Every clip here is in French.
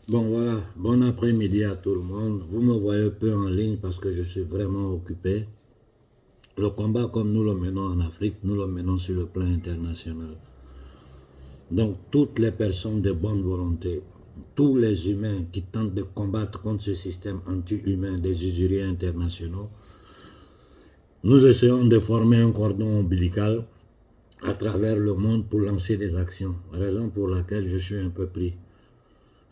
Bon voilà, bon après-midi à tout le monde. Vous me voyez peu en ligne parce que je suis vraiment occupé. Le combat comme nous le menons en Afrique, nous le menons sur le plan international. Donc toutes les personnes de bonne volonté, tous les humains qui tentent de combattre contre ce système anti-humain des usuriers internationaux, nous essayons de former un cordon ombilical à travers le monde pour lancer des actions, raison pour laquelle je suis un peu pris.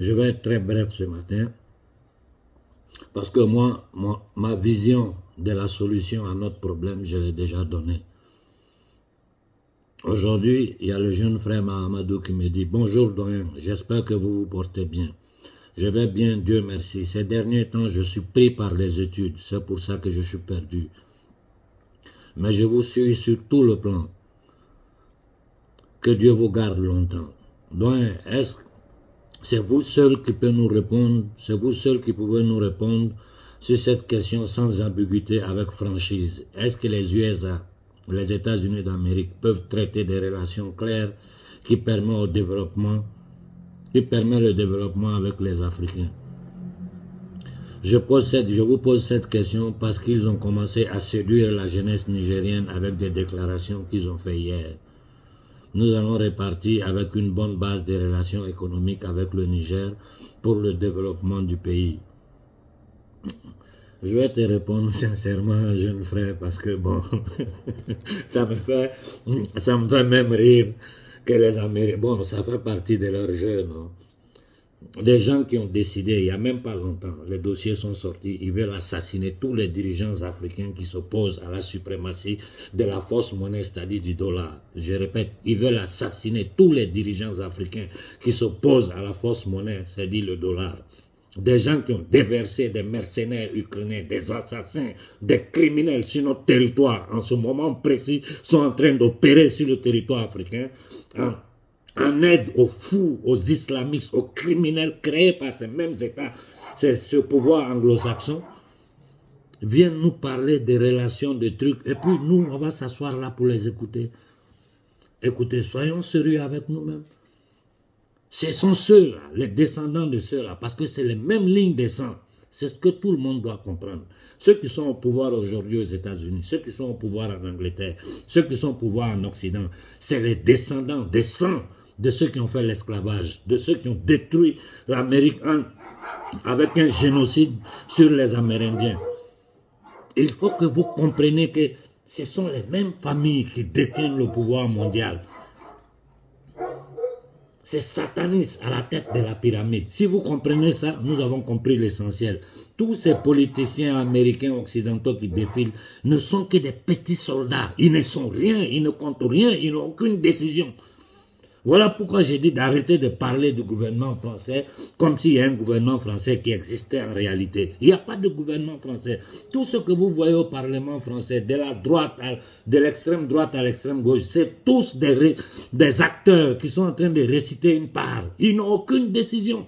Je vais être très bref ce matin. Parce que ma vision de la solution à notre problème, je l'ai déjà donnée. Aujourd'hui, il y a le jeune frère Mahamadou qui me dit « Bonjour doyen, j'espère que vous vous portez bien. Je vais bien, Dieu merci. Ces derniers temps, je suis pris par les études, c'est pour ça que je suis perdu. Mais je vous suis sur tout le plan. Que Dieu vous garde longtemps. Doyen, est-ce que c'est vous seul qui pouvez nous répondre, c'est vous seul qui pouvez nous répondre sur cette question sans ambiguïté avec franchise. Est-ce que les USA, les États-Unis d'Amérique peuvent traiter des relations claires qui permettent le développement avec les Africains? Je vous pose cette question parce qu'ils ont commencé à séduire la jeunesse nigérienne avec des déclarations qu'ils ont faites hier. Nous allons repartir avec une bonne base de relations économiques avec le Niger pour le développement du pays. Je vais te répondre sincèrement, jeune frère, parce que bon, ça me fait même rire que les Américains, bon, ça fait partie de leur jeu, non? Des gens qui ont décidé, il n'y a même pas longtemps, les dossiers sont sortis, ils veulent assassiner tous les dirigeants africains qui s'opposent à la suprématie de la fausse monnaie, c'est-à-dire du dollar. Je répète, ils veulent assassiner tous les dirigeants africains qui s'opposent à la fausse monnaie, c'est-à-dire le dollar. Des gens qui ont déversé des mercenaires ukrainiens, des assassins, des criminels sur notre territoire, en ce moment précis, sont en train d'opérer sur le territoire africain, en aide aux fous, aux islamistes, aux criminels créés par ces mêmes États, ce pouvoir anglo-saxon, viennent nous parler des relations, des trucs, et puis nous, on va s'asseoir là pour les écouter. Écoutez, soyons sérieux avec nous-mêmes. Ce sont ceux-là, les descendants de ceux-là, parce que c'est les mêmes lignes de sang. C'est ce que tout le monde doit comprendre. Ceux qui sont au pouvoir aujourd'hui aux États-Unis, ceux qui sont au pouvoir en Angleterre, ceux qui sont au pouvoir en Occident, c'est les descendants des sangs de ceux qui ont fait l'esclavage, de ceux qui ont détruit l'Amérique avec un génocide sur les Amérindiens. Il faut que vous compreniez que ce sont les mêmes familles qui détiennent le pouvoir mondial. C'est Satanis à la tête de la pyramide. Si vous comprenez ça, nous avons compris l'essentiel. Tous ces politiciens américains occidentaux qui défilent ne sont que des petits soldats. Ils ne sont rien, ils ne comptent rien, ils n'ont aucune décision. Voilà pourquoi j'ai dit d'arrêter de parler du gouvernement français comme s'il y a un gouvernement français qui existait en réalité. Il n'y a pas de gouvernement français. Tout ce que vous voyez au Parlement français, de la droite, de l'extrême droite à l'extrême gauche, c'est tous des acteurs qui sont en train de réciter une part. Ils n'ont aucune décision.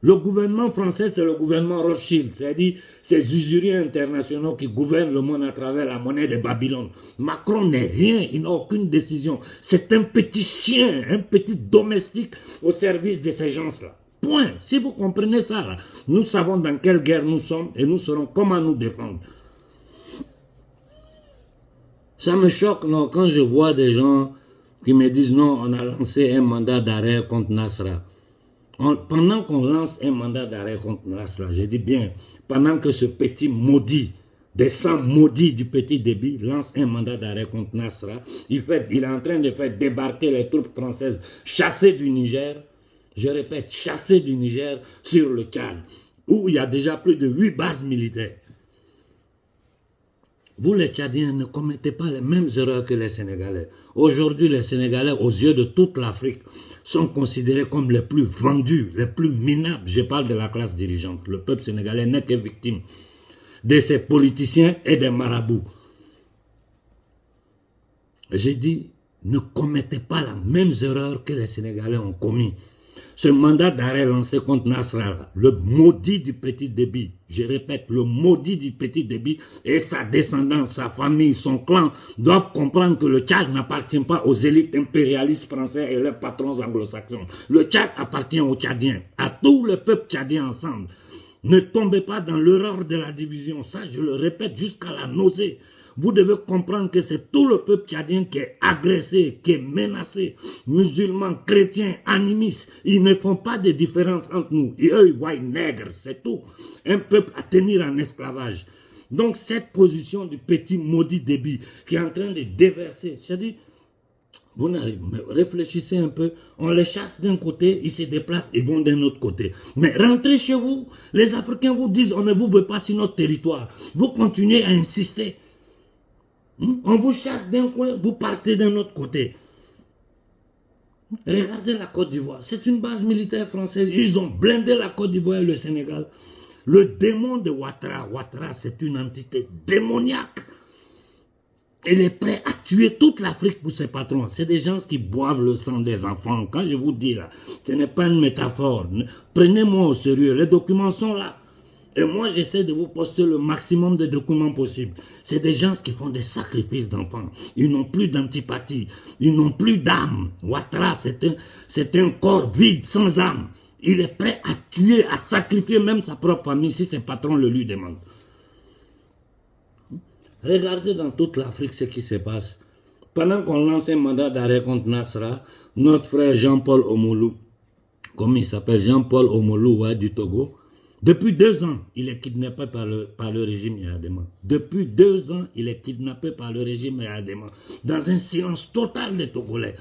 Le gouvernement français, c'est le gouvernement Rothschild, c'est-à-dire ces usuriers internationaux qui gouvernent le monde à travers la monnaie de Babylone. Macron n'est rien, il n'a aucune décision. C'est un petit chien, un petit domestique au service de ces gens-là. Point. Si vous comprenez ça, là, nous savons dans quelle guerre nous sommes et nous saurons comment nous défendre. Ça me choque, non, quand je vois des gens qui me disent non, on a lancé un mandat d'arrêt contre Nasra. Pendant qu'on lance un mandat d'arrêt contre Nasra, je dis bien, pendant que ce petit maudit, des sangs maudits du petit débit, lance un mandat d'arrêt contre Nasra, il est en train de faire débarquer les troupes françaises chassées du Niger, je répète, chassées du Niger sur le Tchad, où il y a déjà plus de 8 bases militaires. Vous les Tchadiens ne commettez pas les mêmes erreurs que les Sénégalais. Aujourd'hui, les Sénégalais, aux yeux de toute l'Afrique, sont considérés comme les plus vendus, les plus minables. Je parle de la classe dirigeante. Le peuple sénégalais n'est que victime de ces politiciens et des marabouts. J'ai dit, ne commettez pas la même erreur que les Sénégalais ont commis. Ce mandat d'arrêt lancé contre Nasrallah, le maudit du petit débit, je répète, le maudit du petit débit et sa descendance, sa famille, son clan doivent comprendre que le Tchad n'appartient pas aux élites impérialistes français et leurs patrons anglo-saxons. Le Tchad appartient aux Tchadiens, à tout le peuple tchadien ensemble. Ne tombez pas dans l'erreur de la division, ça je le répète jusqu'à la nausée. Vous devez comprendre que c'est tout le peuple tchadien qui est agressé, qui est menacé. Musulmans, chrétiens, animistes, ils ne font pas de différence entre nous. Et eux, ils voient nègres, c'est tout. Un peuple à tenir en esclavage. Donc cette position du petit maudit débit qui est en train de déverser, c'est-à-dire, vous n'arrivez, réfléchissez un peu, on les chasse d'un côté, ils se déplacent, ils vont d'un autre côté. Mais rentrez chez vous, les Africains vous disent, on ne vous veut pas sur notre territoire. Vous continuez à insister. On vous chasse d'un coin, vous partez d'un autre côté. Regardez la Côte d'Ivoire, c'est une base militaire française. Ils ont blindé la Côte d'Ivoire et le Sénégal. Le démon de Ouattara, Ouattara c'est une entité démoniaque. Il est prêt à tuer toute l'Afrique pour ses patrons. C'est des gens qui boivent le sang des enfants. Quand je vous dis là, ce n'est pas une métaphore. Prenez-moi au sérieux, les documents sont là. Et moi, j'essaie de vous poster le maximum de documents possibles. C'est des gens qui font des sacrifices d'enfants. Ils n'ont plus d'antipathie. Ils n'ont plus d'âme. Ouattara, c'est un corps vide, sans âme. Il est prêt à tuer, à sacrifier même sa propre famille si ses patrons le lui demandent. Regardez dans toute l'Afrique ce qui se passe. Pendant qu'on lance un mandat d'arrêt contre Nasra, notre frère Jean-Paul Omolou, comme il s'appelle, Jean-Paul Omolou ouais, du Togo, depuis 2 ans, il est kidnappé par le régime Yadema. Depuis 2 ans, il est kidnappé par le régime Yadema. Dans un silence total des Togolais.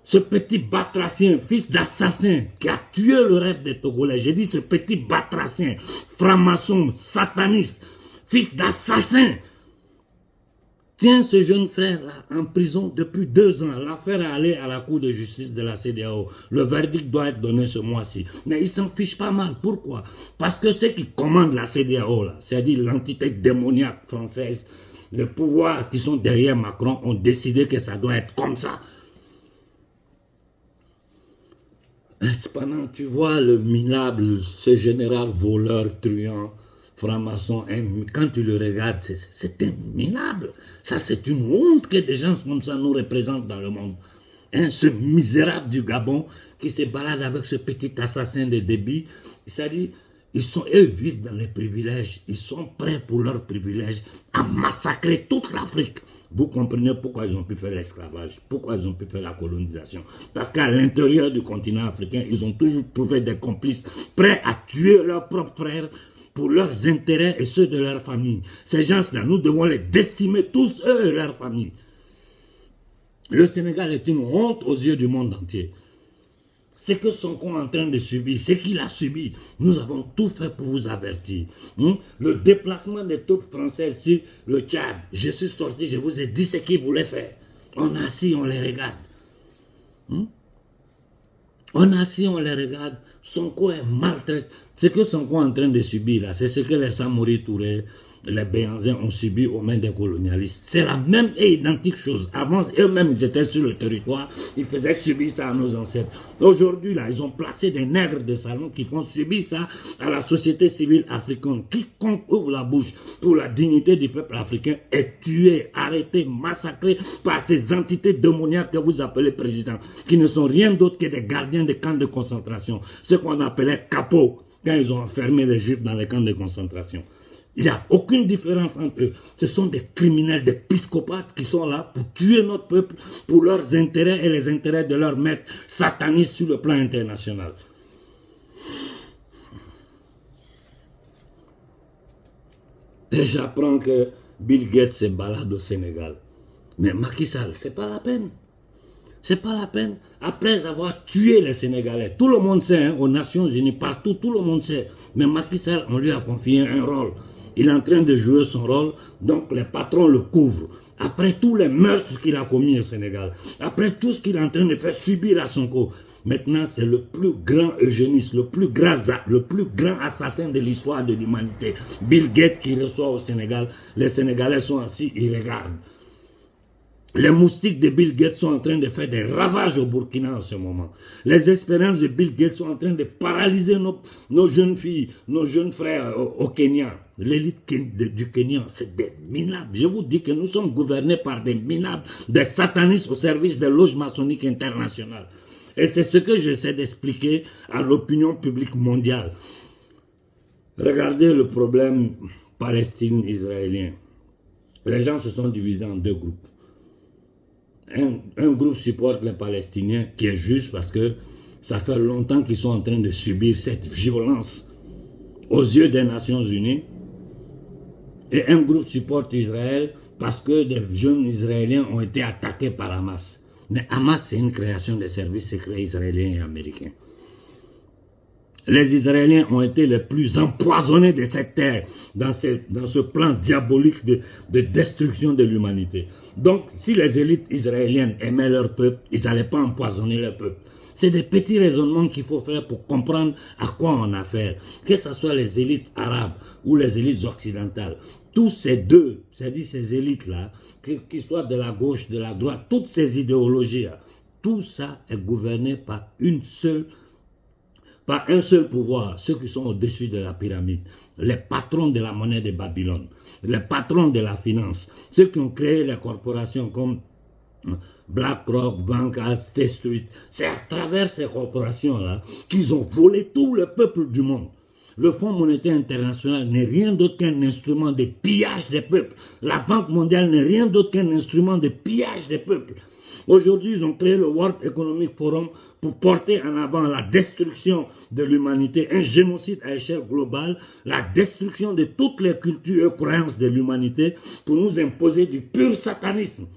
Ce petit batracien, fils d'assassin, qui a tué le rêve des Togolais. J'ai dit ce petit batracien, franc-maçon, sataniste, fils d'assassin. Tiens ce jeune frère-là en prison depuis 2 ans. L'affaire est allée à la Cour de justice de la CEDEAO. Le verdict doit être donné ce mois-ci. Mais ils s'en fichent pas mal. Pourquoi? Parce que ceux qui commandent la CEDEAO, là, c'est-à-dire l'entité démoniaque française, le pouvoir qui sont derrière Macron, ont décidé que ça doit être comme ça. Cependant, tu vois le minable, ce général voleur, truand, franc-maçon, quand tu le regardes, c'est un minable. Ça, c'est une honte que des gens comme ça nous représentent dans le monde. Ce misérable du Gabon qui se balade avec ce petit assassin de débit, c'est-à-dire, eux vivent dans les privilèges. Ils sont prêts pour leurs privilèges à massacrer toute l'Afrique. Vous comprenez pourquoi ils ont pu faire l'esclavage, pourquoi ils ont pu faire la colonisation. Parce qu'à l'intérieur du continent africain, ils ont toujours trouvé des complices prêts à tuer leurs propres frères pour leurs intérêts et ceux de leur famille. Ces gens-là, nous devons les décimer tous, eux et leur famille. Le Sénégal est une honte aux yeux du monde entier. Ce que Sonko est en train de subir, ce qu'il a subi, nous avons tout fait pour vous avertir. Le déplacement des troupes françaises sur le Tchad, je suis sorti, je vous ai dit ce qu'ils voulaient faire. On est assis, on les regarde. On est assis, on les regarde. Sonko est maltraité. Ce que Sonko est en train de subir là, c'est ce que les Samori Touré, les Béanzins ont subi aux mains des colonialistes. C'est la même et identique chose. Avant, eux-mêmes, ils étaient sur le territoire, ils faisaient subir ça à nos ancêtres. Aujourd'hui, là, ils ont placé des nègres de salon qui font subir ça à la société civile africaine. Quiconque ouvre la bouche pour la dignité du peuple africain est tué, arrêté, massacré par ces entités démoniaques que vous appelez présidents, qui ne sont rien d'autre que des gardiens des camps de concentration. Ce qu'on appelait capots, quand ils ont enfermé les juifs dans les camps de concentration. Il n'y a aucune différence entre eux. Ce sont des criminels, des psychopathes qui sont là pour tuer notre peuple, pour leurs intérêts et les intérêts de leurs maîtres satanistes sur le plan international. Et j'apprends que Bill Gates se balade au Sénégal. Mais Macky Sall, c'est pas la peine. C'est pas la peine. Après avoir tué les Sénégalais, tout le monde sait, aux Nations Unies, partout, tout le monde sait. Mais Macky Sall, on lui a confié un rôle. Il est en train de jouer son rôle, donc les patrons le couvrent. Après tous les meurtres qu'il a commis au Sénégal, après tout ce qu'il est en train de faire subir à Sonko, maintenant c'est le plus grand eugéniste, le plus grand assassin de l'histoire de l'humanité. Bill Gates qui reçoit au Sénégal, les Sénégalais sont assis, ils regardent. Les moustiques de Bill Gates sont en train de faire des ravages au Burkina en ce moment. Les expériences de Bill Gates sont en train de paralyser nos jeunes filles, nos jeunes frères au Kenya. L'élite du Kenya, c'est des minables. Je vous dis que nous sommes gouvernés par des minables, des satanistes au service des loges maçonniques internationales. Et c'est ce que j'essaie d'expliquer à l'opinion publique mondiale. Regardez le problème palestine-israélien. Les gens se sont divisés en deux groupes. Un groupe supporte les Palestiniens, qui est juste parce que ça fait longtemps qu'ils sont en train de subir cette violence aux yeux des Nations Unies. Et un groupe supporte Israël parce que des jeunes Israéliens ont été attaqués par Hamas. Mais Hamas, c'est une création des services secrets israéliens et américains. Les Israéliens ont été les plus empoisonnés de cette terre dans ce plan diabolique de destruction de l'humanité. Donc, si les élites israéliennes aimaient leur peuple, ils n'allaient pas empoisonner leur peuple. C'est des petits raisonnements qu'il faut faire pour comprendre à quoi on a affaire. Que ce soit les élites arabes ou les élites occidentales. Tous ces deux, c'est-à-dire ces élites-là, qu'ils soient de la gauche, de la droite, toutes ces idéologies-là, tout ça est gouverné par un seul pouvoir, ceux qui sont au-dessus de la pyramide, les patrons de la monnaie de Babylone, les patrons de la finance, ceux qui ont créé les corporations comme BlackRock, Vanguard, State Street. C'est à travers ces corporations-là qu'ils ont volé tout le peuple du monde. Le Fonds monétaire international n'est rien d'autre qu'un instrument de pillage des peuples. La Banque mondiale n'est rien d'autre qu'un instrument de pillage des peuples. Aujourd'hui, ils ont créé le World Economic Forum pour porter en avant la destruction de l'humanité, un génocide à échelle globale, la destruction de toutes les cultures et croyances de l'humanité pour nous imposer du pur satanisme.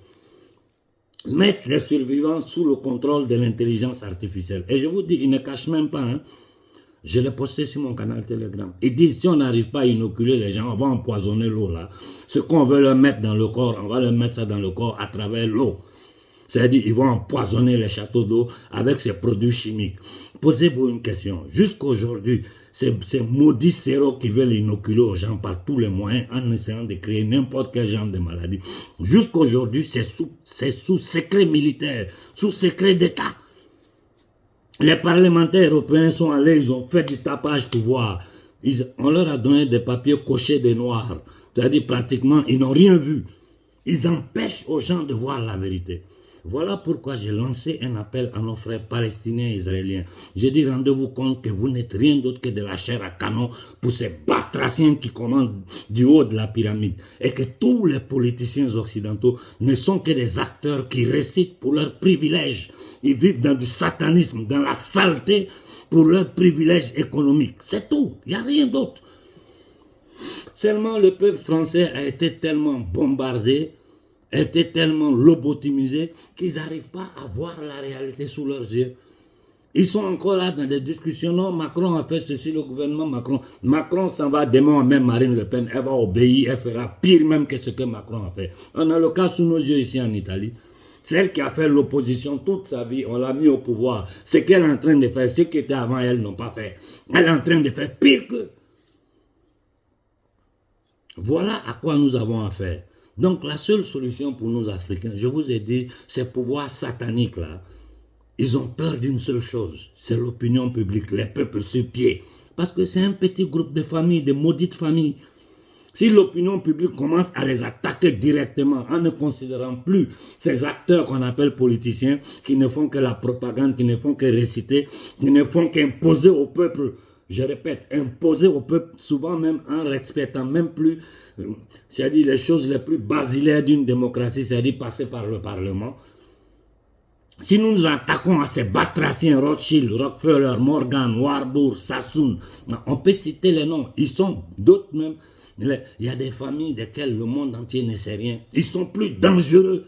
Mettre les survivants sous le contrôle de l'intelligence artificielle. Et je vous dis, ils ne cachent même pas, hein. Je l'ai posté sur mon canal Telegram. Ils disent, si on n'arrive pas à inoculer les gens, on va empoisonner l'eau là. Ce qu'on veut leur mettre dans le corps, on va leur mettre ça dans le corps à travers l'eau. C'est-à-dire, ils vont empoisonner les châteaux d'eau avec ces produits chimiques. Posez-vous une question. Jusqu'aujourd'hui, ces maudits séros qui veulent inoculer aux gens par tous les moyens en essayant de créer n'importe quel genre de maladie. Jusqu'aujourd'hui, c'est sous secret militaire, sous secret d'État. Les parlementaires européens sont allés, ils ont fait du tapage pour voir. On leur a donné des papiers cochés de noir. C'est-à-dire, pratiquement, ils n'ont rien vu. Ils empêchent aux gens de voir la vérité. Voilà pourquoi j'ai lancé un appel à nos frères palestiniens et israéliens. J'ai dit, rendez-vous compte que vous n'êtes rien d'autre que de la chair à canon pour ces batraciens qui commandent du haut de la pyramide. Et que tous les politiciens occidentaux ne sont que des acteurs qui récitent pour leurs privilèges. Ils vivent dans du satanisme, dans la saleté pour leurs privilèges économiques. C'est tout, il n'y a rien d'autre. Seulement le peuple français a été tellement bombardé, étaient tellement lobotomisés qu'ils n'arrivent pas à voir la réalité sous leurs yeux. Ils sont encore là dans des discussions. Non, Macron a fait ceci, le gouvernement Macron. Macron s'en va demain, même Marine Le Pen, elle va obéir, elle fera pire même que ce que Macron a fait. On a le cas sous nos yeux ici en Italie. Celle qui a fait l'opposition toute sa vie, on l'a mis au pouvoir. Ce qu'elle est en train de faire, ce qui était avant elle n'ont pas fait. Elle est en train de faire pire que. Voilà à quoi nous avons affaire. Donc la seule solution pour nous Africains, je vous ai dit, ces pouvoirs sataniques là, ils ont peur d'une seule chose, c'est l'opinion publique, les peuples sur pied. Parce que c'est un petit groupe de familles, de maudites familles. Si l'opinion publique commence à les attaquer directement en ne considérant plus ces acteurs qu'on appelle politiciens, qui ne font que la propagande, qui ne font que réciter, qui ne font qu'imposer au peuple, je répète, imposer au peuple, souvent même en respectant même plus, c'est-à-dire les choses les plus basilaires d'une démocratie, c'est-à-dire passer par le Parlement. Si nous nous attaquons à ces batraciens, Rothschild, Rockefeller, Morgan, Warburg, Sassoon, on peut citer les noms, ils sont d'autres même. Il y a des familles desquelles le monde entier ne sait rien. Ils sont plus dangereux.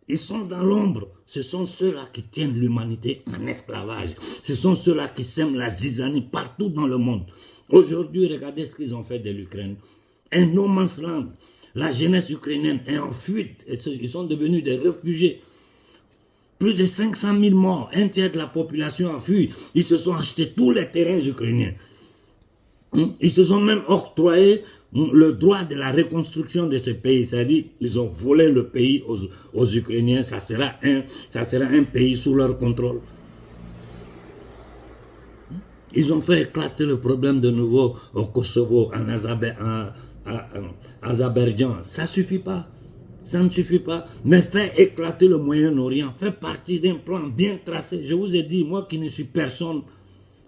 Ils sont dans l'ombre. Ce sont ceux-là qui tiennent l'humanité en esclavage. Ce sont ceux-là qui sèment la zizanie partout dans le monde. Aujourd'hui, regardez ce qu'ils ont fait de l'Ukraine. Un no man's land. La jeunesse ukrainienne est en fuite. Ils sont devenus des réfugiés. Plus de 500 000 morts. Un tiers de la population a fui. Ils se sont achetés tous les terrains ukrainiens. Ils se sont même octroyés le droit de la reconstruction de ce pays. C'est-à-dire, ils ont volé le pays aux Ukrainiens. Ça sera un pays sous leur contrôle. Ils ont fait éclater le problème de nouveau au Kosovo, en Azerbaïdjan. Ça ne suffit pas. Ça ne suffit pas. Mais faire éclater le Moyen-Orient fait partie d'un plan bien tracé. Je vous ai dit, moi qui ne suis personne,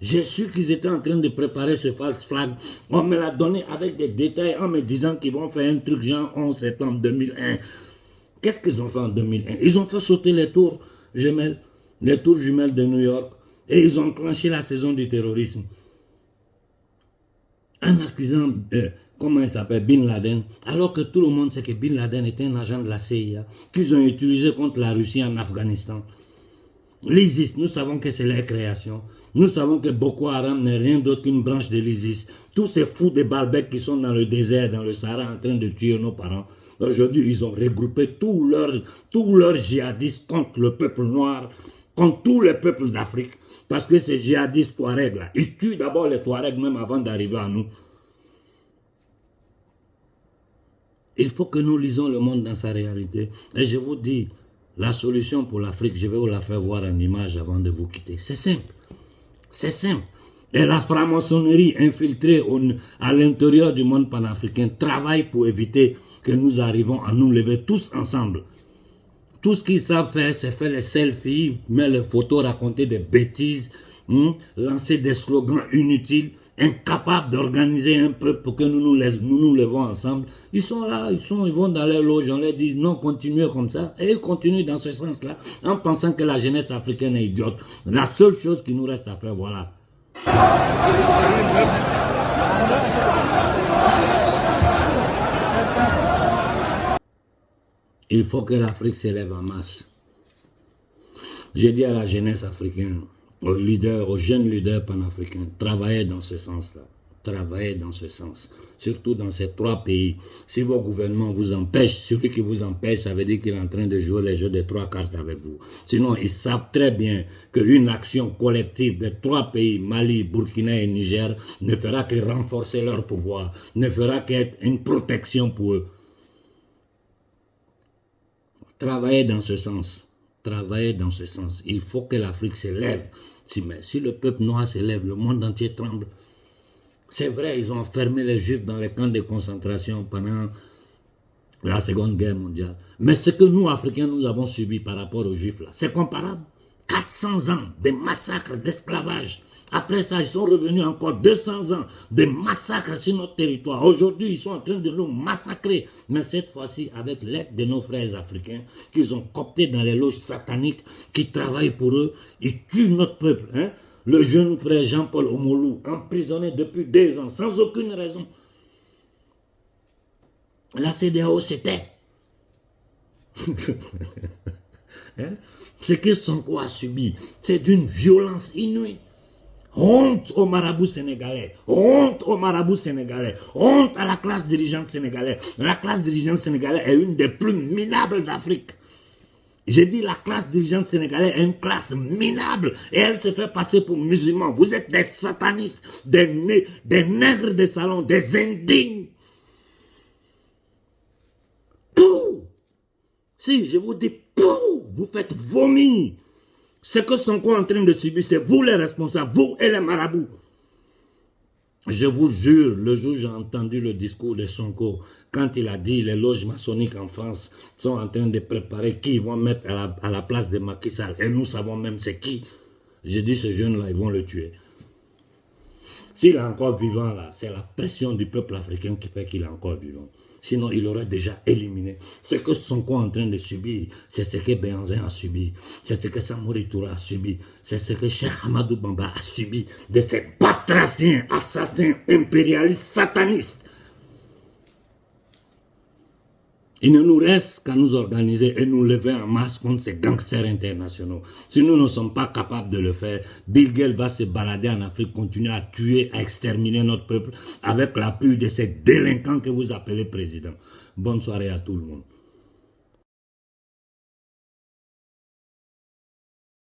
j'ai su qu'ils étaient en train de préparer ce false flag. On me l'a donné avec des détails en me disant qu'ils vont faire un truc genre 11 septembre 2001. Qu'est-ce qu'ils ont fait en 2001? Ils ont fait sauter les tours jumelles de New York. Et ils ont enclenché la saison du terrorisme. En accusant, comment il s'appelle, Bin Laden, alors que tout le monde sait que Bin Laden était un agent de la CIA, qu'ils ont utilisé contre la Russie en Afghanistan. L'ISIS, nous savons que c'est leur création. Nous savons que Boko Haram n'est rien d'autre qu'une branche de l'ISIS. Tous ces fous de Baalbek qui sont dans le désert, dans le Sahara, en train de tuer nos parents. Aujourd'hui, ils ont regroupé tous leurs djihadistes contre le peuple noir, contre tous les peuples d'Afrique. Parce que ces djihadistes Touaregs là, ils tuent d'abord les Touaregs même avant d'arriver à nous. Il faut que nous lisons le monde dans sa réalité. Et je vous dis, la solution pour l'Afrique, je vais vous la faire voir en image avant de vous quitter. C'est simple. C'est simple. Et la franc-maçonnerie infiltrée à l'intérieur du monde panafricain travaille pour éviter que nous arrivons à nous lever tous ensemble. Tout ce qu'ils savent faire, c'est faire les selfies, mettre les photos, raconter des bêtises, lancer des slogans inutiles, incapables d'organiser un peuple pour que nous nous levons ensemble. Ils sont là, ils vont dans leur loge, on leur dit non, continuez comme ça. Et ils continuent dans ce sens-là, en pensant que la jeunesse africaine est idiote. La seule chose qui nous reste à faire, voilà. Il faut que l'Afrique s'élève en masse. J'ai dit à la jeunesse africaine, aux leaders, aux jeunes leaders panafricains, travaillez dans ce sens-là. Travaillez dans ce sens. Surtout dans ces 3 pays. Si vos gouvernements vous empêchent, celui qui vous empêche, ça veut dire qu'il est en train de jouer les jeux des 3 cartes avec vous. Sinon, ils savent très bien qu'une action collective des 3 pays, Mali, Burkina et Niger, ne fera que renforcer leur pouvoir, ne fera qu'être une protection pour eux. Travaillez dans ce sens. Travaillez dans ce sens. Il faut que l'Afrique s'élève. Si le peuple noir s'élève, le monde entier tremble. C'est vrai, ils ont enfermé les Juifs dans les camps de concentration pendant la Seconde Guerre mondiale. Mais ce que nous, Africains, nous avons subi par rapport aux Juifs, là, c'est comparable. 400 ans de massacres, d'esclavage. Après ça, ils sont revenus encore 200 ans de massacres sur notre territoire. Aujourd'hui, ils sont en train de nous massacrer. Mais cette fois-ci, avec l'aide de nos frères africains, qu'ils ont cooptés dans les loges sataniques, qui travaillent pour eux, ils tuent notre peuple. Hein? Le jeune frère Jean-Paul Omolou, emprisonné depuis 2 ans, sans aucune raison. La CEDEAO, c'était. Hein? Ce que Sonko a subi, c'est d'une violence inouïe. Honte aux marabouts sénégalais, honte aux marabouts sénégalais, honte à la classe dirigeante sénégalaise. La classe dirigeante sénégalaise est une des plus minables d'Afrique. J'ai dit la classe dirigeante sénégalaise est une classe minable et elle se fait passer pour musulmans. Vous êtes des satanistes, des nègres de salon, des indignes. Pouh! Si, je vous dis, pouh! Vous faites vomir. Ce que Sonko est en train de subir, c'est vous les responsables, vous et les marabouts. Je vous jure, le jour où j'ai entendu le discours de Sonko, quand il a dit les loges maçonniques en France sont en train de préparer qui ils vont mettre à la place de Macky Sall, et nous savons même c'est qui, j'ai dit ce jeune-là, ils vont le tuer. S'il est encore vivant là, c'est la pression du peuple africain qui fait qu'il est encore vivant. Sinon, il aurait déjà éliminé. Ce que Sonko est en train de subir, c'est ce que Béhanzin a subi. C'est ce que Samori Touré a subi. C'est ce que Cheikh Ahmadou Bamba a subi de ces batraciens, assassins, impérialistes, satanistes. Il ne nous reste qu'à nous organiser et nous lever en masse contre ces gangsters internationaux. Si nous ne sommes pas capables de le faire, Bill Gates va se balader en Afrique, continuer à tuer, à exterminer notre peuple avec l'appui de ces délinquants que vous appelez présidents. Bonne soirée à tout le monde.